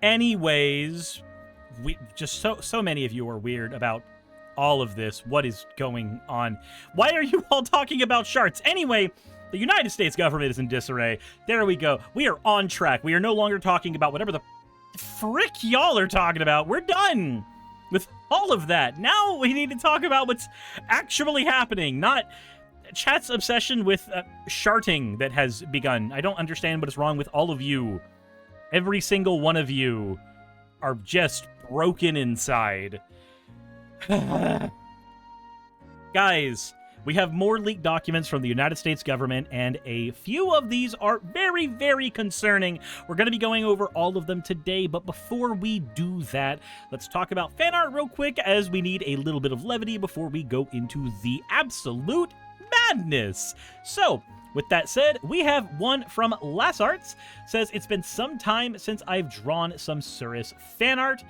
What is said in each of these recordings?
Anyways, we just so many of you are weird about all of this. What is going on? Why are you all talking about sharts? Anyway, the United States government is in disarray. There we go. We are on track. We are no longer talking about whatever the frick y'all are talking about. We're done with all of that. Now we need to talk about what's actually happening, not chat's obsession with sharting that has begun. I don't understand what is wrong with all of you. Every single one of you are just broken inside. Guys, we have more leaked documents from the United States government, and a few of these are very, very concerning. We're going to be going over all of them today, but before we do that, let's talk about fan art real quick, as we need a little bit of levity before we go into the absolute madness. So, with that said, we have one from Lassarts. Says, it's been some time since I've drawn some Suris fan art.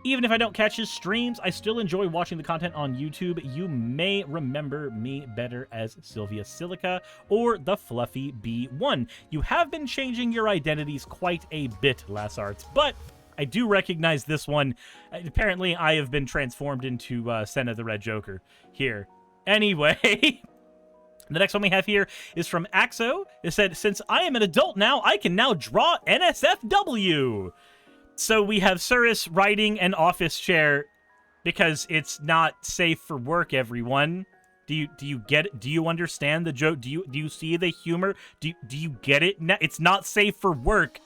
Even if I don't catch his streams, I still enjoy watching the content on YouTube. You may remember me better as Sylvia Silica or the Fluffy B1. You have been changing your identities quite a bit, Lassarts, but I do recognize this one. Apparently, I have been transformed into Senna the Red Joker here. Anyway, the next one we have here is from Axo. It said, since I am an adult now, I can now draw NSFW. So we have Suris riding an office chair because it's not safe for work, everyone. Do you get it? Do you understand the joke? Do you see the humor? Do you get it? It's not safe for work.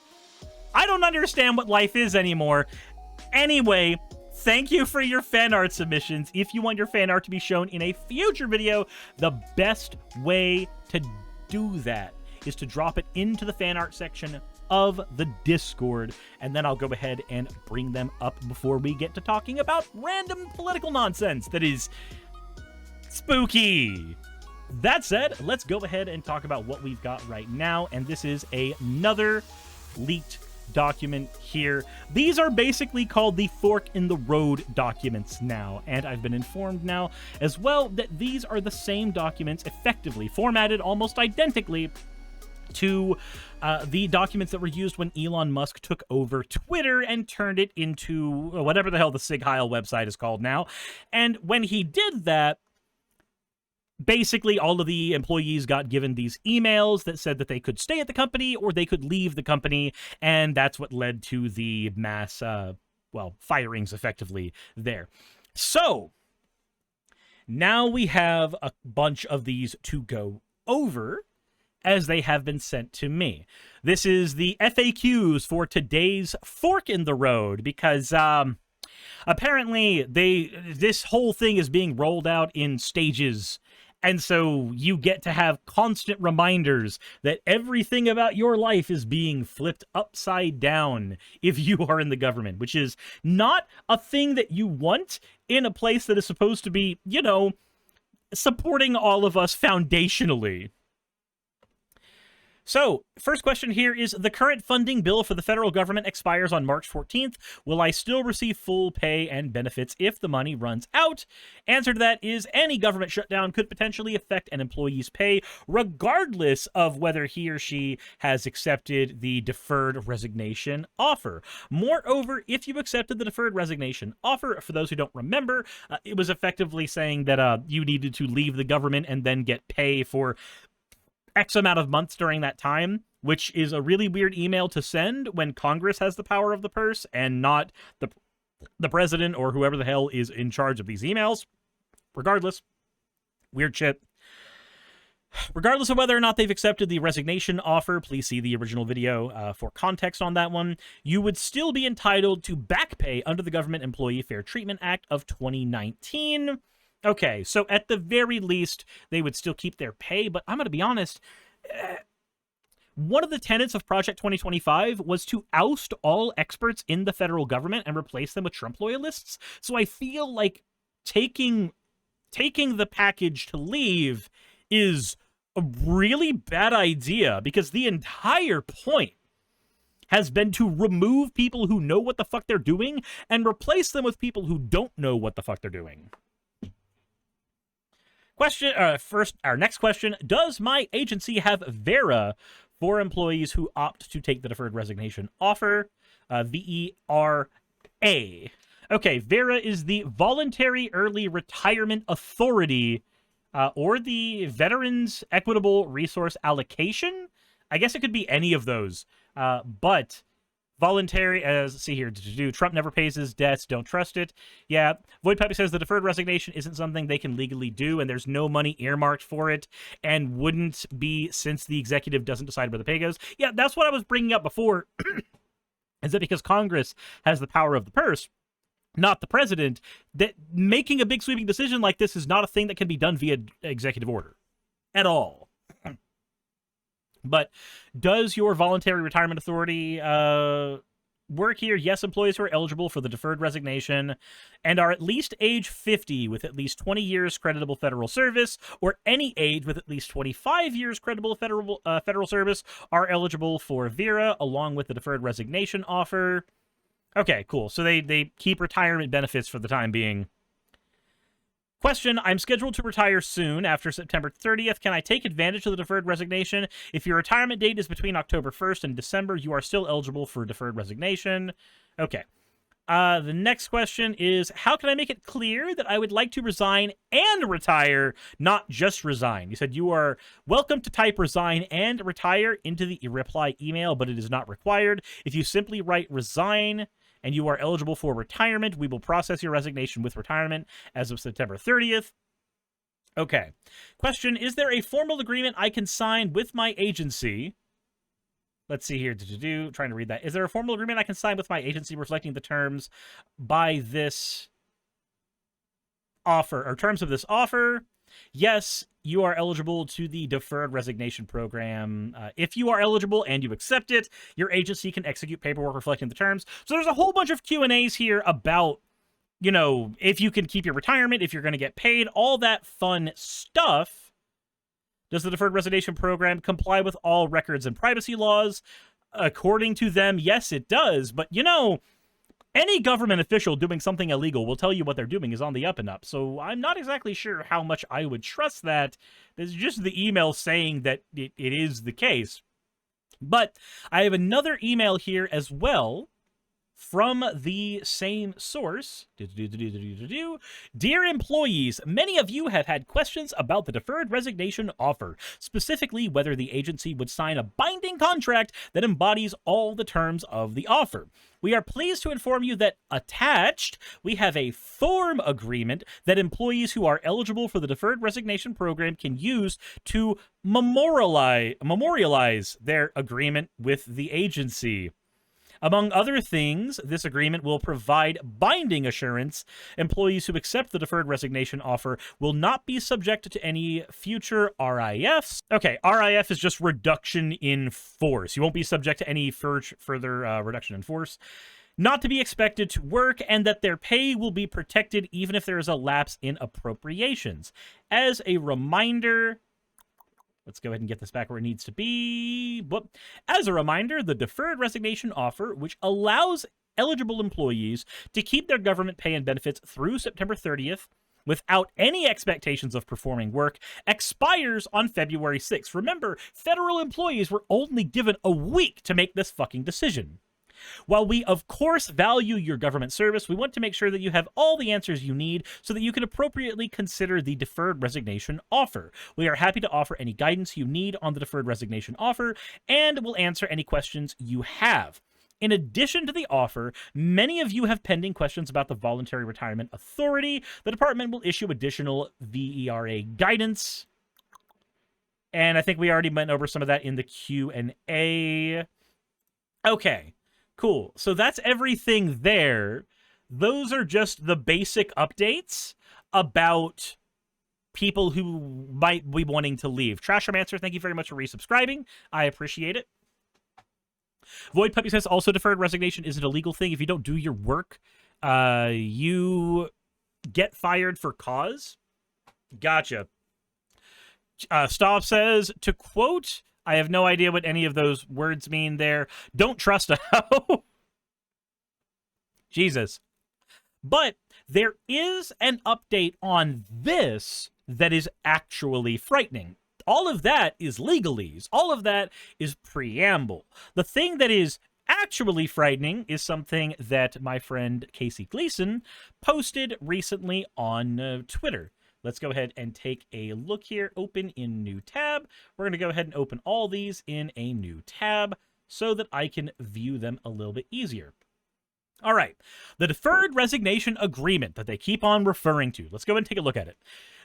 I don't understand what life is anymore. Anyway, thank you for your fan art submissions. If you want your fan art to be shown in a future video, the best way to do that is to drop it into the fan art section of the Discord, and then I'll go ahead and bring them up before we get to talking about random political nonsense that is spooky. That said, let's go ahead and talk about what we've got right now, and this is another leaked document here. These are basically called the fork in the road documents now, and I've been informed now as well that these are the same documents, effectively formatted almost identically to the documents that were used when Elon Musk took over Twitter and turned it into whatever the hell the Sig Heil website is called now. And when he did that, basically all of the employees got given these emails that said that they could stay at the company or they could leave the company, and that's what led to the mass, firings effectively there. So, now we have a bunch of these to go over, as they have been sent to me. This is the FAQs for today's fork in the road, because apparently this whole thing is being rolled out in stages, and so you get to have constant reminders that everything about your life is being flipped upside down if you are in the government, which is not a thing that you want in a place that is supposed to be, you know, supporting all of us foundationally. So, first question here is, the current funding bill for the federal government expires on March 14th. Will I still receive full pay and benefits if the money runs out? Answer to that is, any government shutdown could potentially affect an employee's pay, regardless of whether he or she has accepted the deferred resignation offer. Moreover, if you accepted the deferred resignation offer, for those who don't remember, it was effectively saying that you needed to leave the government and then get pay for X amount of months during that time, which is a really weird email to send when Congress has the power of the purse and not the president or whoever the hell is in charge of these emails. Regardless, weird shit. Regardless of whether or not they've accepted the resignation offer, please see the original video for context on that one. You would still be entitled to back pay under the Government Employee Fair Treatment Act of 2019. Okay, so at the very least, they would still keep their pay, but I'm going to be honest, one of the tenets of Project 2025 was to oust all experts in the federal government and replace them with Trump loyalists, so I feel like taking the package to leave is a really bad idea, because the entire point has been to remove people who know what the fuck they're doing and replace them with people who don't know what the fuck they're doing. Our next question, does my agency have Vera for employees who opt to take the deferred resignation offer? VERA. Okay, VERA is the Voluntary Early Retirement Authority, or the Veterans Equitable Resource Allocation. I guess it could be any of those, but voluntary, as see here, Trump never pays his debts, don't trust it. Yeah, Void Puppy says the deferred resignation isn't something they can legally do, and there's no money earmarked for it, and wouldn't be since the executive doesn't decide where the pay goes. Yeah, that's what I was bringing up before, is that because Congress has the power of the purse, not the president, that making a big sweeping decision like this is not a thing that can be done via executive order at all. But does your voluntary retirement authority work here? Yes, employees who are eligible for the deferred resignation and are at least age 50 with at least 20 years creditable federal service, or any age with at least 25 years creditable federal service, are eligible for VERA along with the deferred resignation offer. Okay, cool. So they keep retirement benefits for the time being. Question, I'm scheduled to retire soon after September 30th. Can I take advantage of the deferred resignation? If your retirement date is between October 1st and December, you are still eligible for deferred resignation. Okay. The next question is, how can I make it clear that I would like to resign and retire, not just resign? You said you are welcome to type resign and retire into the reply email, but it is not required. If you simply write resign and you are eligible for retirement, we will process your resignation with retirement as of September 30th. Okay. Question, is there a formal agreement I can sign with my agency? Let's see here. Trying to read that. Is there a formal agreement I can sign with my agency reflecting the terms by this offer, or terms of this offer? Yes, you are eligible to the deferred resignation program. If you are eligible and you accept it, your agency can execute paperwork reflecting the terms. So there's a whole bunch of Q&As here about, you know, if you can keep your retirement, if you're going to get paid, all that fun stuff. Does the deferred resignation program comply with all records and privacy laws? According to them, yes, it does. But, you know, any government official doing something illegal will tell you what they're doing is on the up and up. So I'm not exactly sure how much I would trust that. There's just the email saying that it is the case. But I have another email here as well from the same source. Dear employees, many of you have had questions about the deferred resignation offer, specifically whether the agency would sign a binding contract that embodies all the terms of the offer. We are pleased to inform you that attached, we have a form agreement that employees who are eligible for the deferred resignation program can use to memorialize their agreement with the agency. Among other things, this agreement will provide binding assurance. Employees who accept the deferred resignation offer will not be subject to any future RIFs. Okay, RIF is just reduction in force. You won't be subject to any further reduction in force. Not to be expected to work, and that their pay will be protected even if there is a lapse in appropriations. As a reminder, let's go ahead and get this back where it needs to be. As a reminder, the deferred resignation offer, which allows eligible employees to keep their government pay and benefits through September 30th without any expectations of performing work, expires on February 6th. Remember, federal employees were only given a week to make this fucking decision. While we, of course, value your government service, we want to make sure that you have all the answers you need so that you can appropriately consider the deferred resignation offer. We are happy to offer any guidance you need on the deferred resignation offer, and will answer any questions you have. In addition to the offer, many of you have pending questions about the Voluntary Retirement Authority. The department will issue additional VERA guidance, and I think we already went over some of that in the Q&A. Okay. Cool. So that's everything there. Those are just the basic updates about people who might be wanting to leave. Trashomancer, thank you very much for resubscribing. I appreciate it. Void Puppy says also deferred resignation isn't a legal thing. If you don't do your work, you get fired for cause. Gotcha. Staub says, to quote, I have no idea what any of those words mean there. Don't trust a hoe. Jesus. But there is an update on this that is actually frightening. All of that is legalese. All of that is preamble. The thing that is actually frightening is something that my friend Casey Gleason posted recently on Twitter. Let's go ahead and take a look here. Open in new tab. We're going to go ahead and open all these in a new tab so that I can view them a little bit easier. All right, the Deferred Resignation Agreement that they keep on referring to. Let's go ahead and take a look at it.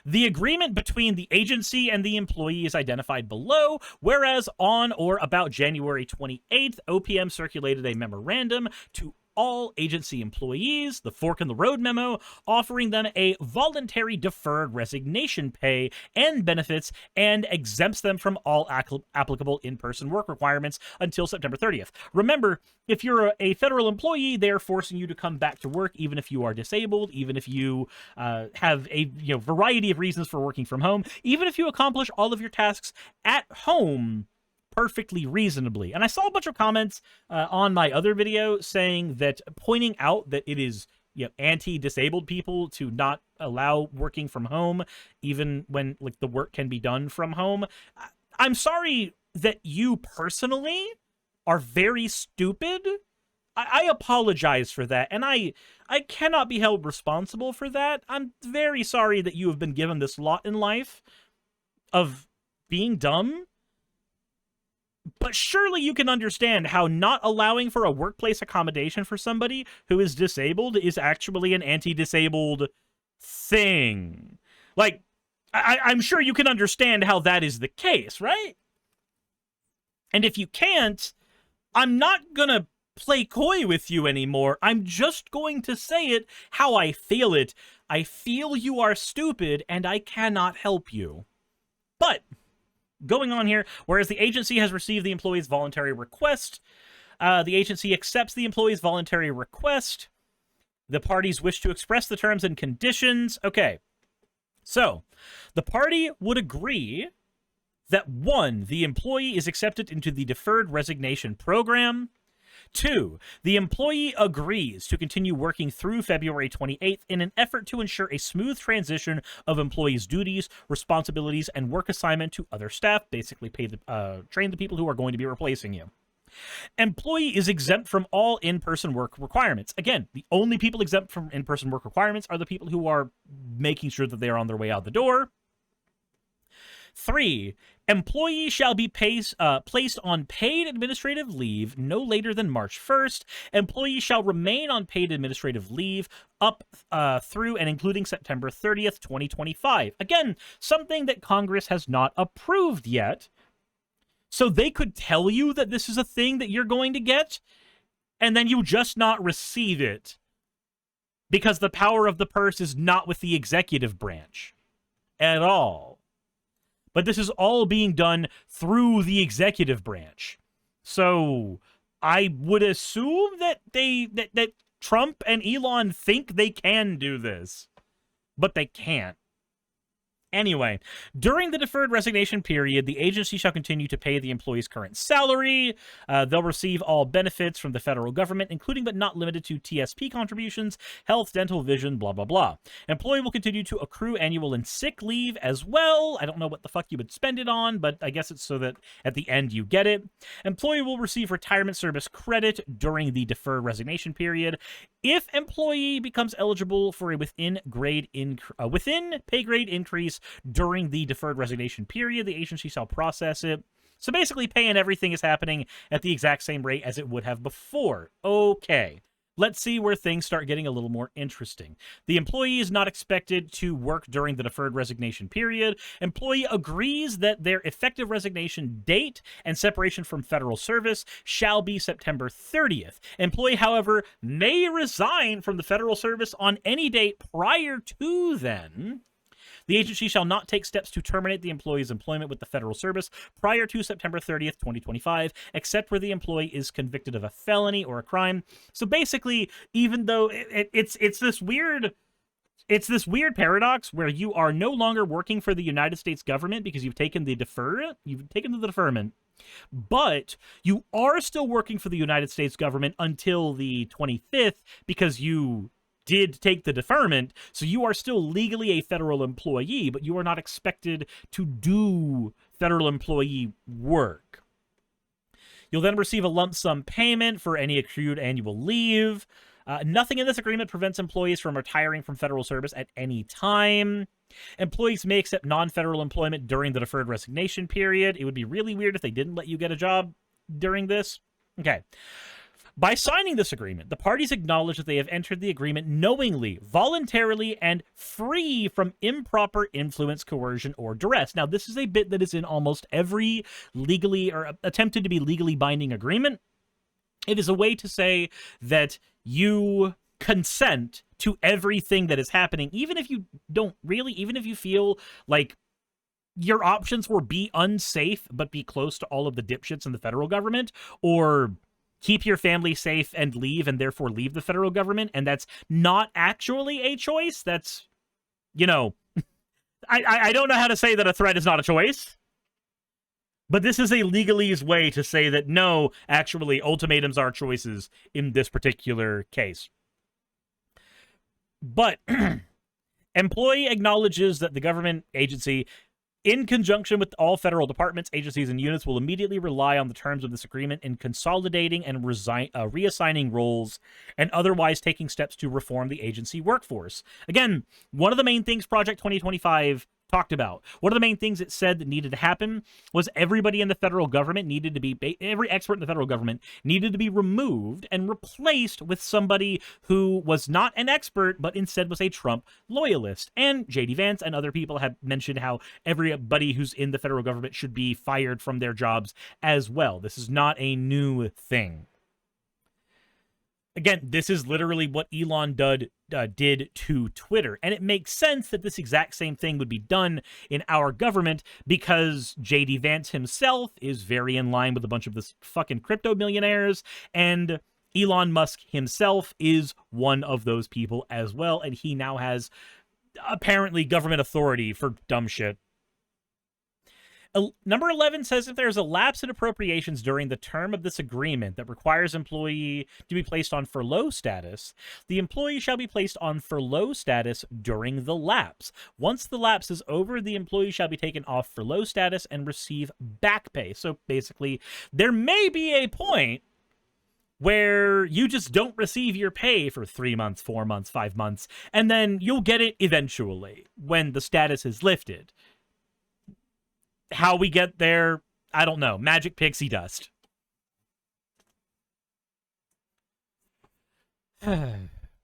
The agreement between the agency and the employee is identified below, whereas on or about January 28th, OPM circulated a memorandum to all agency employees, the Fork in the Road memo, offering them a voluntary deferred resignation pay and benefits and exempts them from all applicable in-person work requirements until September 30th. Remember, if you're a federal employee, they're forcing you to come back to work even if you are disabled, even if you have a variety of reasons for working from home, even if you accomplish all of your tasks at home perfectly reasonably. And I saw a bunch of comments on my other video saying that, pointing out that it is anti-disabled people to not allow working from home, even when like the work can be done from home. I'm sorry that you personally are very stupid. I apologize for that, and I cannot be held responsible for that. I'm very sorry that you have been given this lot in life of being dumb. But surely you can understand how not allowing for a workplace accommodation for somebody who is disabled is actually an anti-disabled thing. Like, I'm sure you can understand how that is the case, right? And if you can't, I'm not gonna play coy with you anymore. I'm just going to say it how I feel it. I feel you are stupid, and I cannot help you. But going on here, whereas the agency has received the employee's voluntary request, the agency accepts the employee's voluntary request. The parties wish to express the terms and conditions. Okay, so the party would agree that 1, the employee is accepted into the deferred resignation program. 2, the employee agrees to continue working through February 28th in an effort to ensure a smooth transition of employees' duties, responsibilities, and work assignment to other staff, basically train the people who are going to be replacing you. Employee is exempt from all in-person work requirements. Again, the only people exempt from in-person work requirements are the people who are making sure that they are on their way out the door. 3, employee shall be placed on paid administrative leave no later than March 1st. Employee shall remain on paid administrative leave up through and including September 30th, 2025. Again, something that Congress has not approved yet. So they could tell you that this is a thing that you're going to get, and then you just not receive it because the power of the purse is not with the executive branch at all. But this is all being done through the executive branch. So I would assume that that Trump and Elon think they can do this, but they can't. Anyway, during the deferred resignation period, the agency shall continue to pay the employee's current salary. They'll receive all benefits from the federal government, including but not limited to TSP contributions, health, dental, vision, blah, blah, blah. Employee will continue to accrue annual and sick leave as well. I don't know what the fuck you would spend it on, but I guess it's so that at the end you get it. Employee will receive retirement service credit during the deferred resignation period. If employee becomes eligible for a within pay grade increase during the deferred resignation period, the agency shall process it. So basically, pay and everything is happening at the exact same rate as it would have before. Okay. Let's see where things start getting a little more interesting. The employee is not expected to work during the deferred resignation period. Employee agrees that their effective resignation date and separation from federal service shall be September 30th. Employee, however, may resign from the federal service on any date prior to then. The agency shall not take steps to terminate the employee's employment with the federal service prior to September 30th, 2025, except where the employee is convicted of a felony or a crime. So basically, even though it's this weird paradox where you are no longer working for the United States government because you've taken the deferment, but you are still working for the United States government until the 25th because you did take the deferment, so you are still legally a federal employee, but you are not expected to do federal employee work. You'll then receive a lump sum payment for any accrued annual leave. Nothing in this agreement prevents employees from retiring from federal service at any time. Employees may accept non-federal employment during the deferred resignation period. It would be really weird if they didn't let you get a job during this. Okay. By signing this agreement, the parties acknowledge that they have entered the agreement knowingly, voluntarily, and free from improper influence, coercion, or duress. Now, this is a bit that is in almost every legally or attempted to be legally binding agreement. It is a way to say that you consent to everything that is happening, even if you don't really, even if you feel like your options were be unsafe, but be close to all of the dipshits in the federal government, or keep your family safe and leave, and therefore leave the federal government, and that's not actually a choice. That's, you know, I don't know how to say that a threat is not a choice, but this is a legalese way to say that, no, actually, ultimatums are choices in this particular case. But employee acknowledges that the government agency, in conjunction with all federal departments, agencies, and units, will immediately rely on the terms of this agreement in consolidating and reassigning roles and otherwise taking steps to reform the agency workforce. Again, one of the main things Project 2025 talked about, one of the main things it said that needed to happen was everybody in the federal government needed to be, every expert in the federal government needed to be removed and replaced with somebody who was not an expert, but instead was a Trump loyalist. And J.D. Vance and other people have mentioned how everybody who's in the federal government should be fired from their jobs as well. This is not a new thing. Again, this is literally what Elon did to Twitter, and it makes sense that this exact same thing would be done in our government because J.D. Vance himself is very in line with a bunch of this fucking crypto millionaires, and Elon Musk himself is one of those people as well, and he now has apparently government authority for dumb shit. Number 11 says if there's a lapse in appropriations during the term of this agreement that requires employee to be placed on furlough status, the employee shall be placed on furlough status during the lapse. Once the lapse is over, the employee shall be taken off furlough status and receive back pay. So basically, there may be a point where you just don't receive your pay for 3 months, 4 months, 5 months, and then you'll get it eventually when the status is lifted. How we get there, I don't know. Magic pixie dust.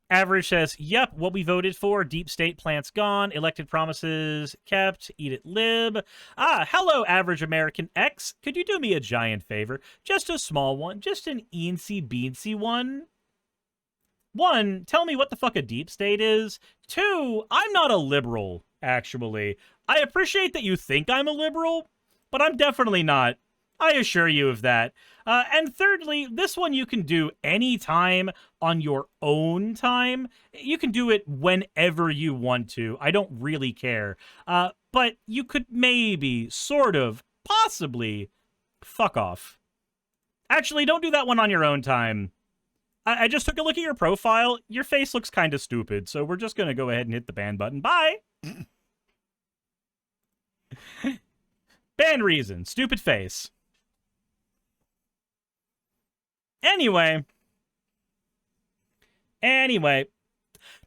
Average says, yep, what we voted for. Deep state plants gone. Elected promises kept. Eat it, lib. Ah, hello, Average American X. Could you do me a giant favor? Just a small one. Just an eensy-beensy one. 1, tell me what the fuck a deep state is. 2, I'm not a liberal, actually. I appreciate that you think I'm a liberal, but I'm definitely not. I assure you of that. And thirdly, this one you can do anytime on your own time. You can do it whenever you want to. I don't really care. But you could maybe, sort of, possibly, fuck off. Actually, don't do that one on your own time. I just took a look at your profile. Your face looks kind of stupid, so we're just going to go ahead and hit the ban button. Bye! Ban reason. Stupid face. Anyway.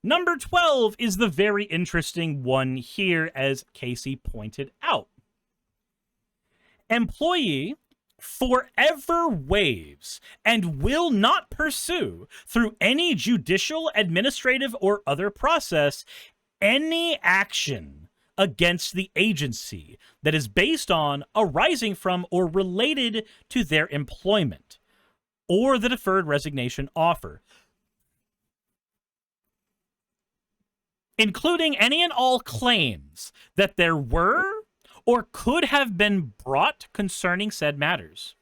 Number 12 is the very interesting one here, as Casey pointed out. Employee forever waives and will not pursue through any judicial, administrative, or other process any action against the agency that is based on, arising from, or related to their employment or the deferred resignation offer, including any and all claims that there were or could have been brought concerning said matters.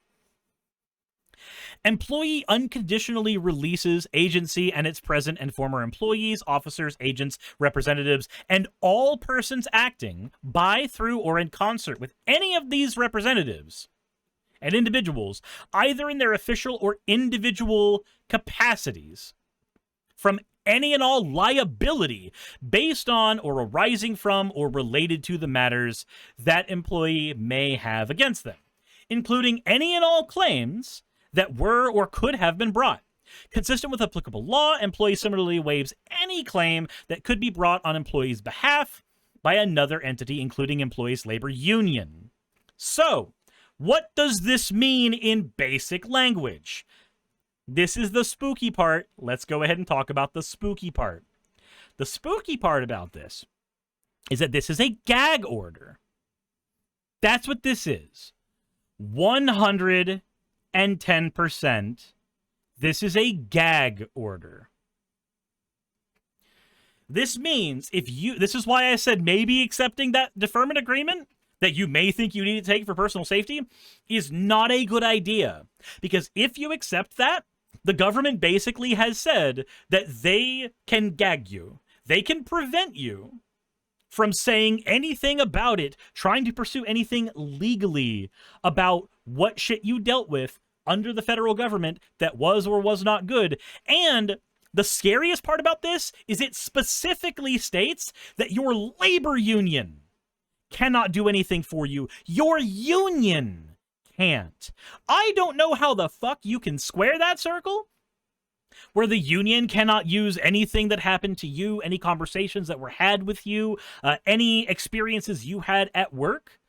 Employee unconditionally releases agency and its present and former employees, officers, agents, representatives, and all persons acting by, through, or in concert with any of these representatives and individuals, either in their official or individual capacities, from any and all liability based on or arising from or related to the matters that employee may have against them, including any and all claims that were or could have been brought. Consistent with applicable law, employee similarly waives any claim that could be brought on employee's behalf by another entity, including employee's labor union. So, what does this mean in basic language? This is the spooky part. Let's go ahead and talk about the spooky part. The spooky part about this is that this is a gag order. That's what this is. 110%. This is a gag order. This means this is why I said maybe accepting that deferment agreement that you may think you need to take for personal safety is not a good idea. Because if you accept that, the government basically has said that they can gag you. They can prevent you from saying anything about it, trying to pursue anything legally about what shit you dealt with under the federal government that was or was not good. And the scariest part about this is it specifically states that your labor union cannot do anything for you. Your union can't. I don't know how the fuck you can square that circle where the union cannot use anything that happened to you, any conversations that were had with you, any experiences you had at work,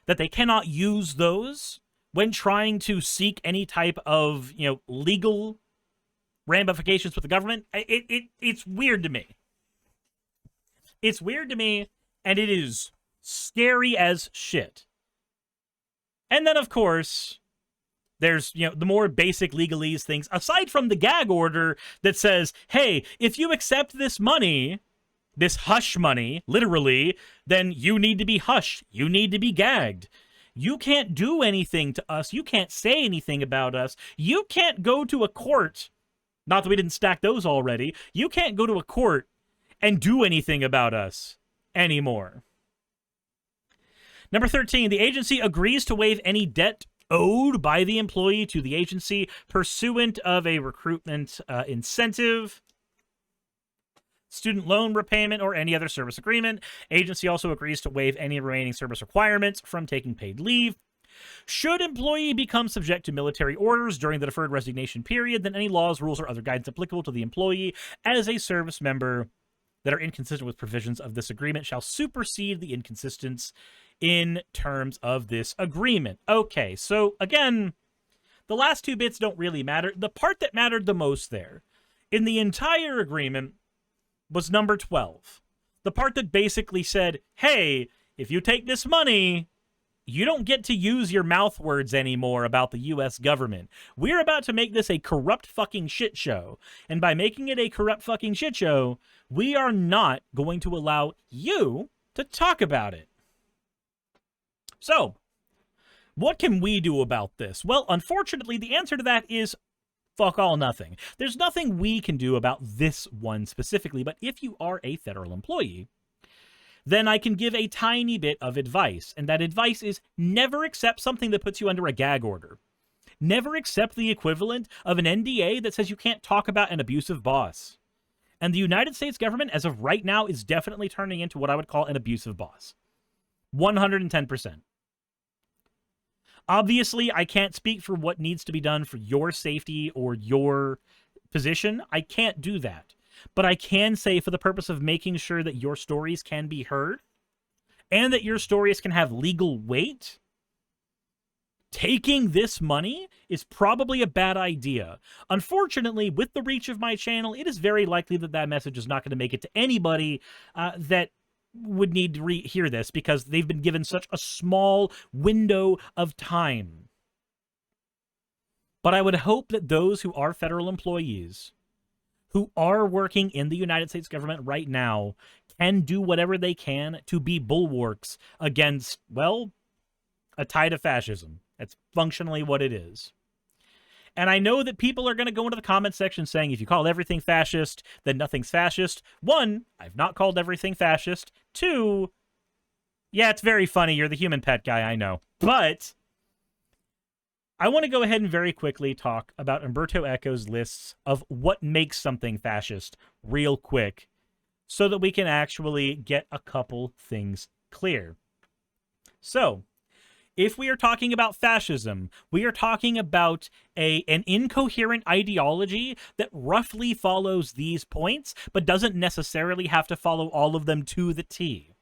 that they cannot use those when trying to seek any type of, legal ramifications with the government. It's weird to me. It's weird to me, and it is scary as shit. And then, of course, there's, the more basic legalese things, aside from the gag order that says, hey, if you accept this money, this hush money, literally, then you need to be hushed. You need to be gagged. You can't do anything to us. You can't say anything about us. You can't go to a court. Not that we didn't stack those already. You can't go to a court and do anything about us anymore. Number 13, the agency agrees to waive any debt owed by the employee to the agency pursuant of a recruitment incentive, student loan repayment, or any other service agreement. Agency also agrees to waive any remaining service requirements from taking paid leave. Should employee become subject to military orders during the deferred resignation period, then any laws, rules, or other guidance applicable to the employee as a service member that are inconsistent with provisions of this agreement shall supersede the inconsistence in terms of this agreement. Okay, so again, the last two bits don't really matter. The part that mattered the most there in the entire agreement was number 12. The part that basically said, hey, if you take this money, you don't get to use your mouth words anymore about the U.S. government. We're about to make this a corrupt fucking shit show. And by making it a corrupt fucking shit show, we are not going to allow you to talk about it. So, what can we do about this? Well, unfortunately, the answer to that is fuck all nothing. There's nothing we can do about this one specifically, but if you are a federal employee, then I can give a tiny bit of advice, and that advice is never accept something that puts you under a gag order. Never accept the equivalent of an NDA that says you can't talk about an abusive boss. And the United States government, as of right now, is definitely turning into what I would call an abusive boss. 110%. Obviously, I can't speak for what needs to be done for your safety or your position. I can't do that. But I can say, for the purpose of making sure that your stories can be heard and that your stories can have legal weight, taking this money is probably a bad idea. Unfortunately, with the reach of my channel, it is very likely that that message is not going to make it to anybody that would need to hear this, because they've been given such a small window of time. But I would hope that those who are federal employees, who are working in the United States government right now, can do whatever they can to be bulwarks against, well, a tide of fascism. That's functionally what it is. And I know that people are going to go into the comment section saying, if you call everything fascist, then nothing's fascist. One, I've not called everything fascist. Two, yeah, it's very funny. You're the human pet guy, I know. But I want to go ahead and very quickly talk about Umberto Eco's lists of what makes something fascist real quick, so that we can actually get a couple things clear. So, If we are talking about fascism, we are talking about an incoherent ideology that roughly follows these points, but doesn't necessarily have to follow all of them to the T.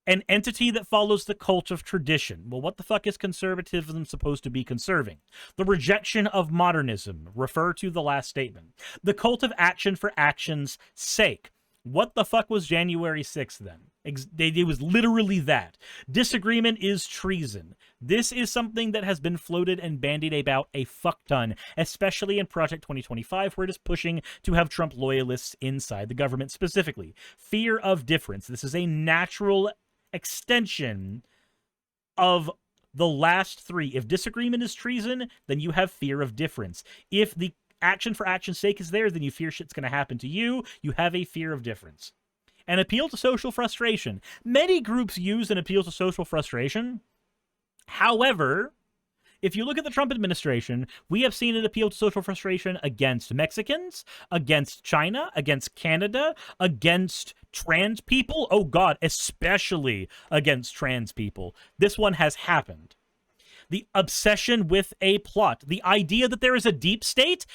An entity that follows the cult of tradition. Well, what the fuck is conservatism supposed to be conserving? The rejection of modernism. Refer to the last statement. The cult of action for action's sake. What the fuck was January 6th then? It was literally that. Disagreement is treason. This is something that has been floated and bandied about a fuck ton, especially in Project 2025, where it is pushing to have Trump loyalists inside the government specifically. Fear of difference. This is a natural extension of the last three. If disagreement is treason, then you have fear of difference. If the action for action's sake is there, then you fear shit's going to happen to you. You have a fear of difference. An appeal to social frustration. Many groups use an appeal to social frustration. However, if you look at the Trump administration, we have seen an appeal to social frustration against Mexicans, against China, against Canada, against trans people. Oh God, especially against trans people. This one has happened. The obsession with a plot. The idea that there is a deep state.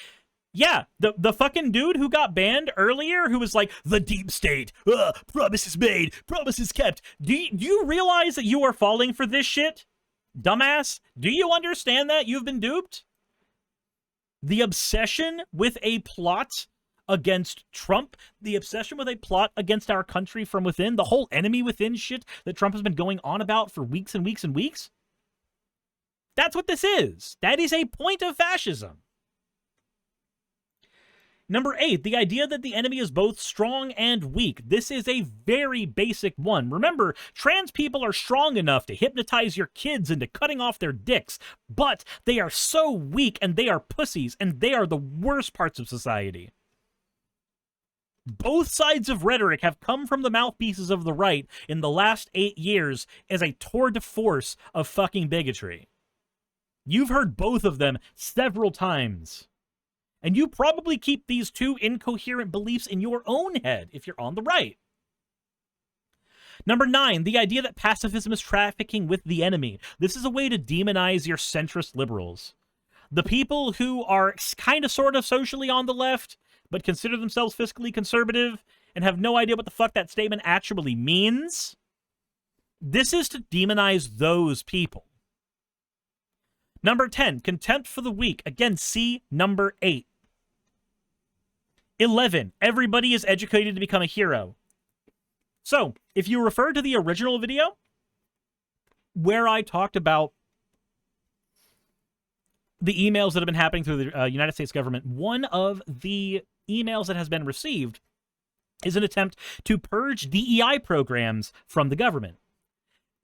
Yeah, the fucking dude who got banned earlier, who was like, the deep state, promises made, promises kept. Do you realize that you are falling for this shit? Dumbass, do you understand that you've been duped? The obsession with a plot against Trump, the obsession with a plot against our country from within, the whole enemy within shit that Trump has been going on about for weeks and weeks and weeks. That's what this is. That is a point of fascism. Number 8, the idea that the enemy is both strong and weak. This is a very basic one. Remember, trans people are strong enough to hypnotize your kids into cutting off their dicks, but they are so weak and they are pussies and they are the worst parts of society. Both sides of rhetoric have come from the mouthpieces of the right in the last 8 years as a tour de force of fucking bigotry. You've heard both of them several times. And you probably keep these two incoherent beliefs in your own head if you're on the right. Number 9, the idea that pacifism is trafficking with the enemy. This is a way to demonize your centrist liberals. The people who are kind of sort of socially on the left, but consider themselves fiscally conservative and have no idea what the fuck that statement actually means. This is to demonize those people. Number 10, contempt for the weak. Again, see number 8. 11, everybody is educated to become a hero. So, if you refer to the original video, where I talked about the emails that have been happening through the United States government, one of the emails that has been received is an attempt to purge DEI programs from the government.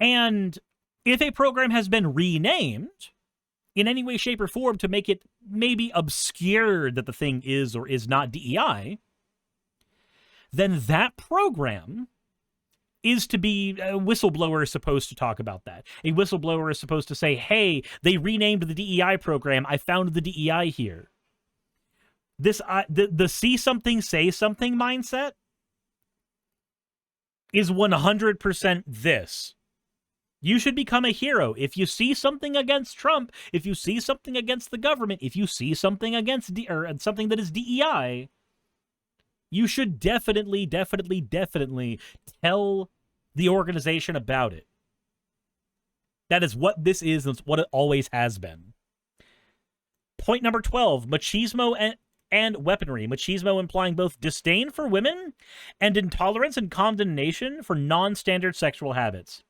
And if a program has been renamed in any way, shape, or form to make it maybe obscured that the thing is or is not DEI, then that program is to be, a whistleblower is supposed to talk about that. A whistleblower is supposed to say, hey, they renamed the DEI program. I found the DEI here. This, the see something, say something mindset is 100% this. You should become a hero. If you see something against Trump, if you see something against the government, if you see something against something that is DEI, you should definitely tell the organization about it. That is what this is, and it's what it always has been. Point number 12, machismo and weaponry. Machismo implying both disdain for women and intolerance and condemnation for non-standard sexual habits.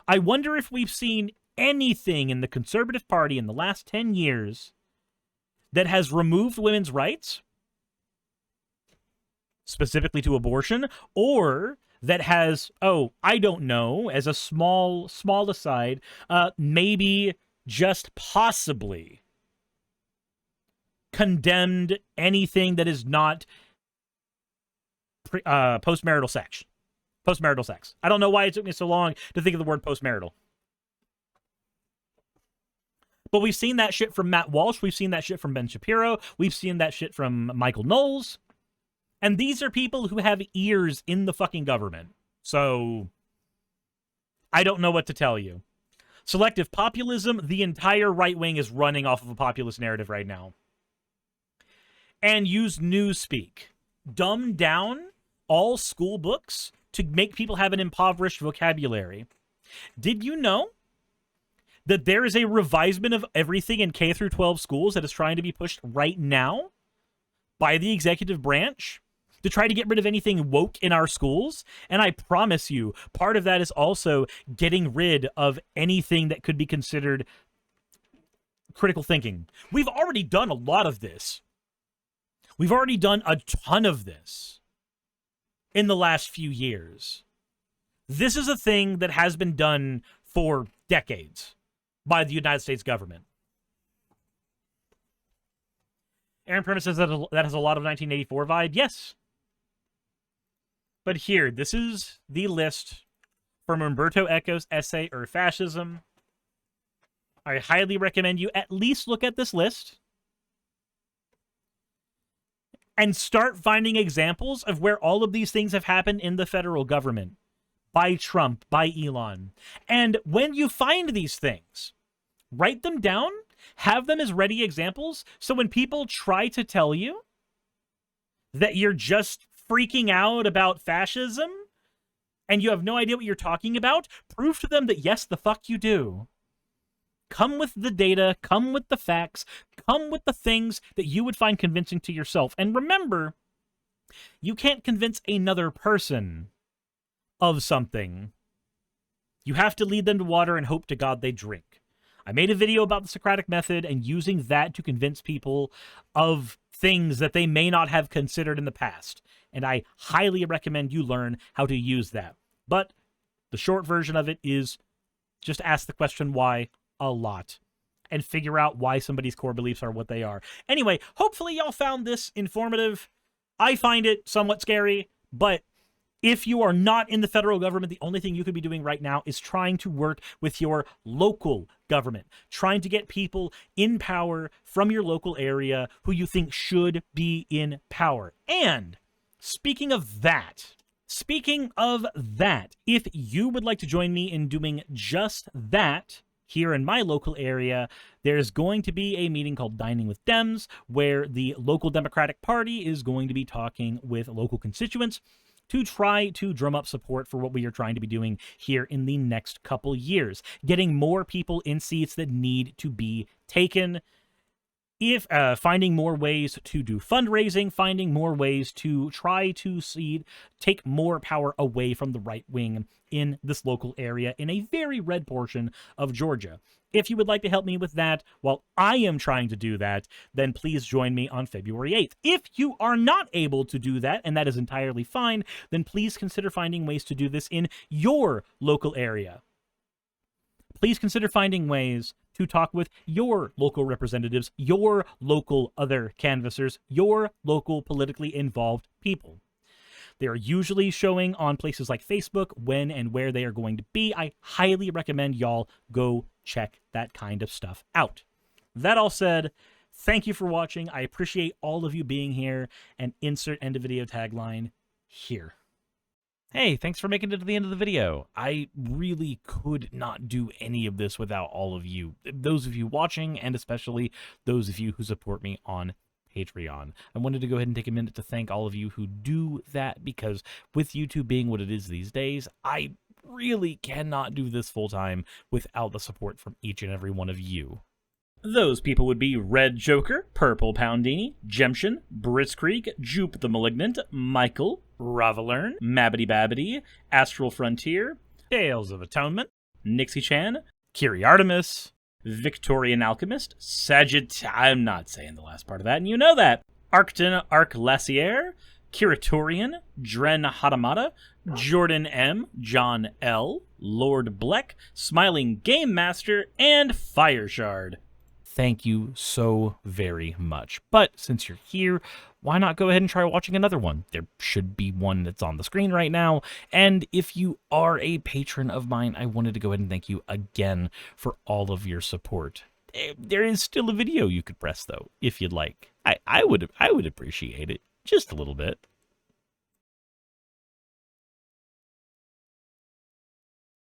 I wonder if we've seen anything in the Conservative Party in the last 10 years that has removed women's rights, specifically to abortion, or that has, I don't know, as a small aside, maybe just possibly condemned anything that is not postmarital sex. Postmarital sex. I don't know why it took me so long to think of the word postmarital. But we've seen that shit from Matt Walsh. We've seen that shit from Ben Shapiro. We've seen that shit from Michael Knowles. And these are people who have ears in the fucking government. So I don't know what to tell you. Selective populism, the entire right wing is running off of a populist narrative right now. And use newspeak. Dumb down all school books to make people have an impoverished vocabulary. Did you know that there is a revisement of everything in K through 12 schools that is trying to be pushed right now by the executive branch to try to get rid of anything woke in our schools? And I promise you, part of that is also getting rid of anything that could be considered critical thinking. We've already done a lot of this. We've already done a ton of this in the last few years. This is a thing that has been done for decades by the United States government. Aaron Primus says that has a lot of 1984 vibe. Yes. But here, this is the list from Umberto Eco's essay, Fascism. I highly recommend you at least look at this list and start finding examples of where all of these things have happened in the federal government. By Trump, by Elon. And when you find these things, write them down, have them as ready examples, so when people try to tell you that you're just freaking out about fascism and you have no idea what you're talking about, prove to them that yes, the fuck you do. Come with the data, come with the facts, come with the things that you would find convincing to yourself. And remember, you can't convince another person of something. You have to lead them to water and hope to God they drink. I made a video about the Socratic method and using that to convince people of things that they may not have considered in the past. And I highly recommend you learn how to use that. But the short version of it is just ask the question why a lot and figure out why somebody's core beliefs are what they are. Anyway, hopefully y'all found this informative. I find it somewhat scary, but if you are not in the federal government, the only thing you could be doing right now is trying to work with your local government, trying to get people in power from your local area who you think should be in power. And speaking of that, if you would like to join me in doing just that, here in my local area, there's going to be a meeting called Dining with Dems, where the local Democratic Party is going to be talking with local constituents to try to drum up support for what we are trying to be doing here in the next couple years. Getting more people in seats that need to be taken. Finding more ways to do fundraising, finding more ways to try to take more power away from the right wing in this local area in a very red portion of Georgia. If you would like to help me with that while I am trying to do that, then please join me on February 8th. If you are not able to do that, and that is entirely fine, then please consider finding ways to do this in your local area. Please consider finding ways to talk with your local representatives, your local other canvassers, your local politically involved people. They are usually showing on places like Facebook when and where they are going to be. I highly recommend y'all go check that kind of stuff out. That all said, thank you for watching. I appreciate all of you being here, and insert end of video tagline here. Hey, thanks for making it to the end of the video. I really could not do any of this without all of you. Those of you watching, and especially those of you who support me on Patreon. I wanted to go ahead and take a minute to thank all of you who do that, because with YouTube being what it is these days, I really cannot do this full time without the support from each and every one of you. Those people would be Red Joker, Purple Poundini, Jemshin, Britzkrieg, Jupe the Malignant, Michael, Ravelern, Mabbity Babbity, Astral Frontier, Tales of Atonement, Nixie Chan, Kiri Artemis, Victorian Alchemist, I'm not saying the last part of that, and you know that, Arcton Arclacier, Kiratorian, Dren Hadamata, Jordan M, John L, Lord Bleck, Smiling Game Master, and Fireshard. Thank you so very much. But since you're here, why not go ahead and try watching another one? There should be one that's on the screen right now. And if you are a patron of mine, I wanted to go ahead and thank you again for all of your support. There is still a video you could press, though, if you'd like. I would appreciate it just a little bit.